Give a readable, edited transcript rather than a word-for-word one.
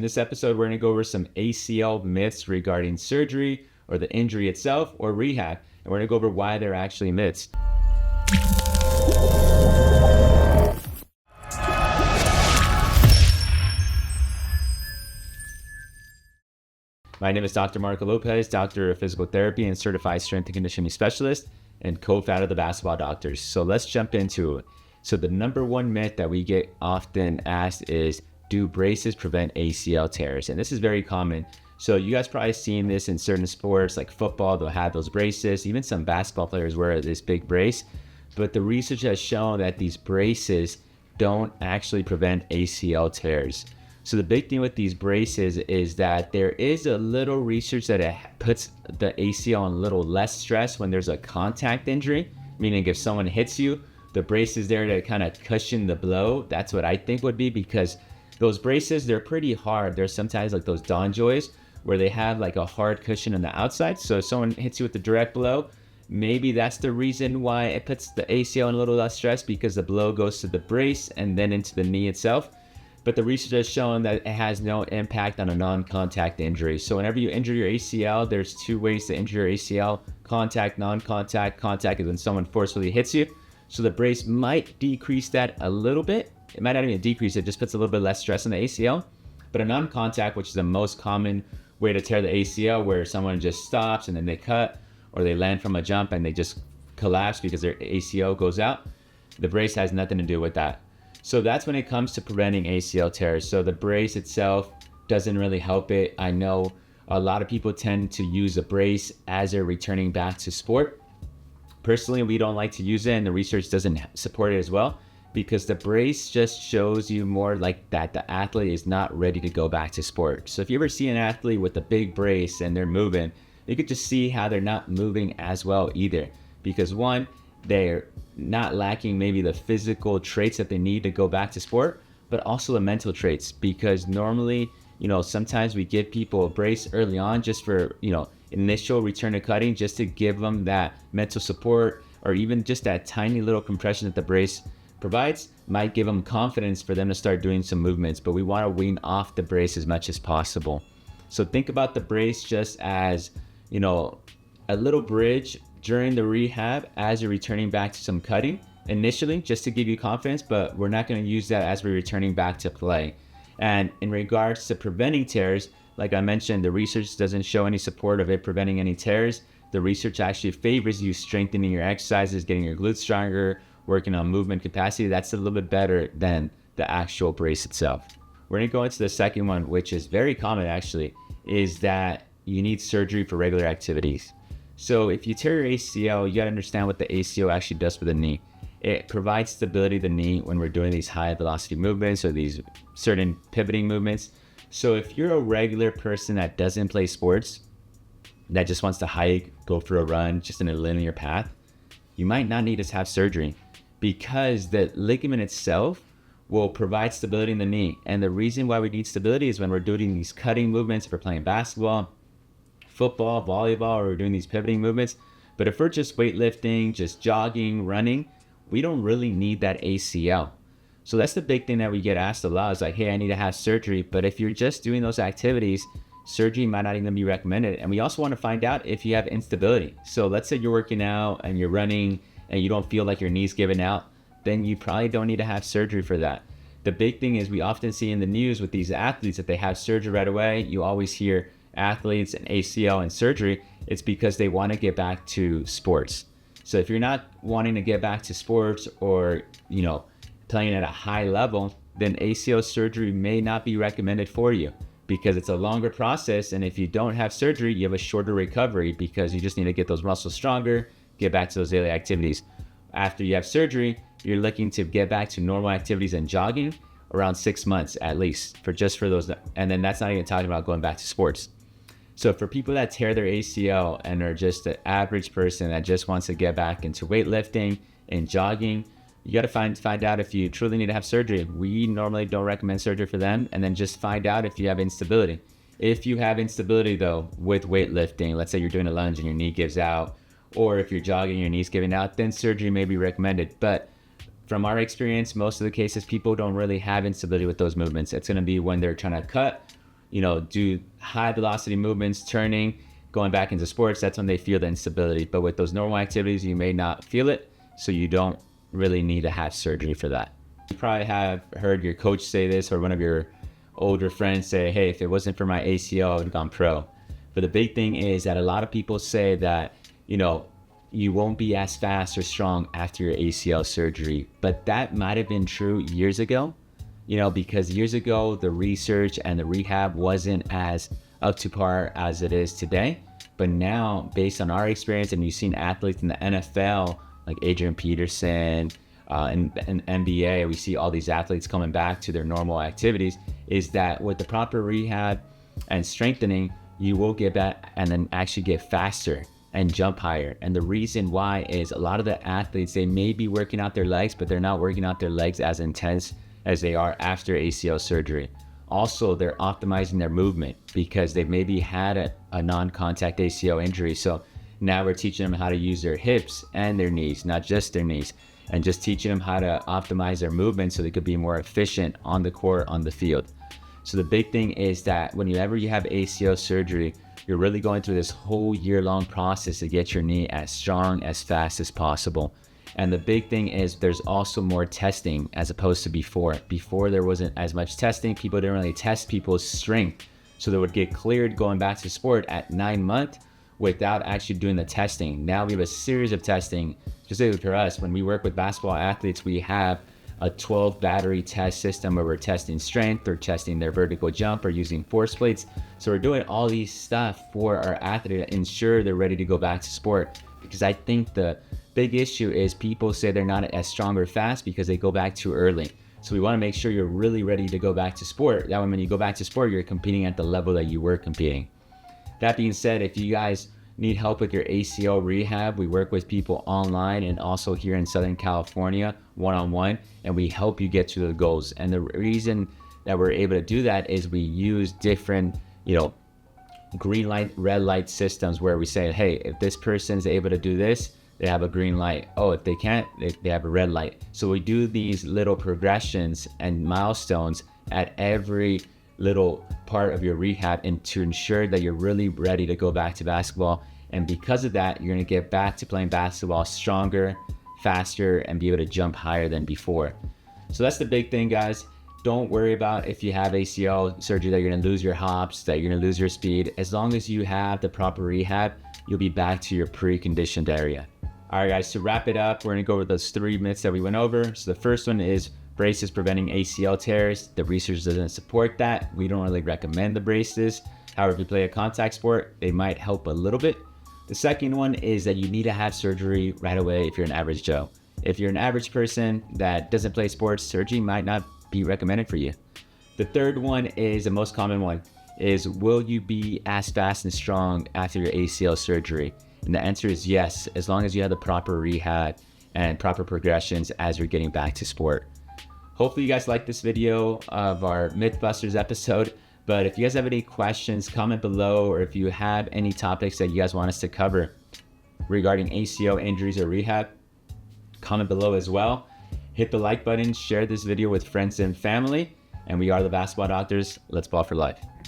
in this episode, we're going to go over some ACL myths regarding surgery or the injury itself or rehab. And we're going to go over why they're actually myths. My name is Dr. Marco Lopez, doctor of physical therapy and certified strength and conditioning specialist and co-founder of the Basketball Doctors. So let's jump into it. So the number one myth that we get often asked is, do braces prevent ACL tears? And this is very common. So you guys probably seen this in certain sports like football, they'll have those braces. Even some basketball players wear this big brace. But the research has shown that these braces don't actually prevent ACL tears. So the big thing with these braces is that there is a little research that it puts the ACL on a little less stress when there's a contact injury, meaning if someone hits you, the brace is there to kind of cushion the blow. That's what I think would be, because those braces, they're pretty hard. There's sometimes like those DonJoys where they have like a hard cushion on the outside. So if someone hits you with a direct blow, maybe that's the reason why it puts the ACL in a little less stress, because the blow goes to the brace and then into the knee itself. But the research has shown that it has no impact on a non-contact injury. So whenever you injure your ACL, there's two ways to injure your ACL: contact, non-contact. Contact is when someone forcefully hits you. So the brace might decrease that a little bit. It might not even decrease it, just puts a little bit less stress on the ACL. But a non-contact, which is the most common way to tear the ACL, where someone just stops and then they cut, or they land from a jump and they just collapse because their ACL goes out, the brace has nothing to do with that. So that's when it comes to preventing ACL tears. So the brace itself doesn't really help it. I know a lot of people tend to use a brace as they're returning back to sport. Personally, we don't like to use it, and the research doesn't support it as well, because the brace just shows you more like that the athlete is not ready to go back to sport. So if you ever see an athlete with a big brace and they're moving, you could just see how they're not moving as well either. Because one, they're not lacking maybe the physical traits that they need to go back to sport, but also the mental traits. Because normally, sometimes we give people a brace early on just for, initial return to cutting, just to give them that mental support, or even just that tiny little compression that the brace provides might give them confidence for them to start doing some movements. But we want to wean off the brace as much as possible. So think about the brace just as, a little bridge during the rehab as you're returning back to some cutting initially, just to give you confidence, but we're not going to use that as we're returning back to play. And in regards to preventing tears, like I mentioned, the research doesn't show any support of it preventing any tears. The research actually favors you strengthening your exercises, getting your glutes stronger, working on movement capacity. That's a little bit better than the actual brace itself. We're going to go into the second one, which is very common actually, is that you need surgery for regular activities. So if you tear your ACL, you got to understand what the ACL actually does for the knee. It provides stability to the knee when we're doing these high velocity movements or these certain pivoting movements. So if you're a regular person that doesn't play sports, that just wants to hike, go for a run, just in a linear path, you might not need to have surgery, because the ligament itself will provide stability in the knee. And the reason why we need stability is when we're doing these cutting movements, if we're playing basketball, football, volleyball, or we're doing these pivoting movements. But if we're just weightlifting, just jogging, running, we don't really need that ACL. So that's the big thing that we get asked a lot, is like, hey, I need to have surgery. But if you're just doing those activities, surgery might not even be recommended. And we also want to find out if you have instability. So let's say you're working out and you're running and you don't feel like your knee's giving out, then you probably don't need to have surgery for that. The big thing is we often see in the news with these athletes that they have surgery right away. You always hear athletes and ACL and surgery. It's because they want to get back to sports. So if you're not wanting to get back to sports or, playing at a high level, then ACL surgery may not be recommended for you, because it's a longer process. And if you don't have surgery, you have a shorter recovery, because you just need to get those muscles stronger, get back to those daily activities. After you have surgery, you're looking to get back to normal activities and jogging around 6 months at least for those. And then that's not even talking about going back to sports. So for people that tear their ACL and are just an average person that just wants to get back into weightlifting and jogging, you got to find out if you truly need to have surgery. We normally don't recommend surgery for them. And then just find out if you have instability. If you have instability though with weightlifting, let's say you're doing a lunge and your knee gives out, or if you're jogging, your knee's giving out, then surgery may be recommended. But from our experience, most of the cases, people don't really have instability with those movements. It's going to be when they're trying to cut, do high velocity movements, turning, going back into sports, that's when they feel the instability. But with those normal activities, you may not feel it, so you don't really need to have surgery for that. You probably have heard your coach say this, or one of your older friends say, hey, if it wasn't for my ACL, I would have gone pro. But the big thing is that a lot of people say that, you won't be as fast or strong after your ACL surgery. But that might have been true years ago, because years ago, the research and the rehab wasn't as up to par as it is today. But now, based on our experience, and you've seen athletes in the NFL, like Adrian Peterson, and NBA, we see all these athletes coming back to their normal activities, is that with the proper rehab and strengthening, you will get back and then actually get faster and jump higher. And the reason why is a lot of the athletes, they may be working out their legs, but they're not working out their legs as intense as they are after ACL surgery. Also, they're optimizing their movement because they've maybe had a non-contact ACL injury. So now we're teaching them how to use their hips and their knees, not just their knees, and just teaching them how to optimize their movement so they could be more efficient on the court, on the field. So the big thing is that whenever you have ACL surgery, you're really going through this whole year-long process to get your knee as strong, as fast as possible. And the big thing is there's also more testing as opposed to before. Before there wasn't as much testing. People didn't really test people's strength. So they would get cleared going back to sport at 9 months without actually doing the testing. Now we have a series of testing. Specifically for us, when we work with basketball athletes, we have a 12 battery test system where we're testing strength or testing their vertical jump or using force plates. So we're doing all these stuff for our athlete to ensure they're ready to go back to sport. Because I think the big issue is people say they're not as strong or fast because they go back too early. So we want to make sure you're really ready to go back to sport. That way when you go back to sport, you're competing at the level that you were competing. That being said, if you guys need help with your ACL rehab, we work with people online and also here in Southern California one-on-one, and we help you get to the goals. And the reason that we're able to do that is we use different, green light, red light systems where we say, hey, if this person is able to do this, they have a green light. Oh, if they can't, they have a red light. So we do these little progressions and milestones at every little part of your rehab, and to ensure that you're really ready to go back to basketball. And because of that, you're going to get back to playing basketball stronger, faster, and be able to jump higher than before. So that's the big thing, guys. Don't worry about if you have ACL surgery that you're going to lose your hops, that you're going to lose your speed. As long as you have the proper rehab, you'll be back to your pre-conditioned area. All right, guys, to wrap it up, we're going to go over those 3 myths that we went over. So the first one is braces preventing ACL tears. The research doesn't support that. We don't really recommend the braces. However, if you play a contact sport, they might help a little bit. The second one is that you need to have surgery right away if you're an average Joe. If you're an average person that doesn't play sports, surgery might not be recommended for you. The third one is the most common one, is will you be as fast and strong after your ACL surgery? And the answer is yes, as long as you have the proper rehab and proper progressions as you're getting back to sport. Hopefully you guys liked this video of our Mythbusters episode. But if you guys have any questions, comment below, or if you have any topics that you guys want us to cover regarding ACL injuries or rehab, comment below as well. Hit the like button, share this video with friends and family, and we are the Basketball Doctors. Let's ball for life.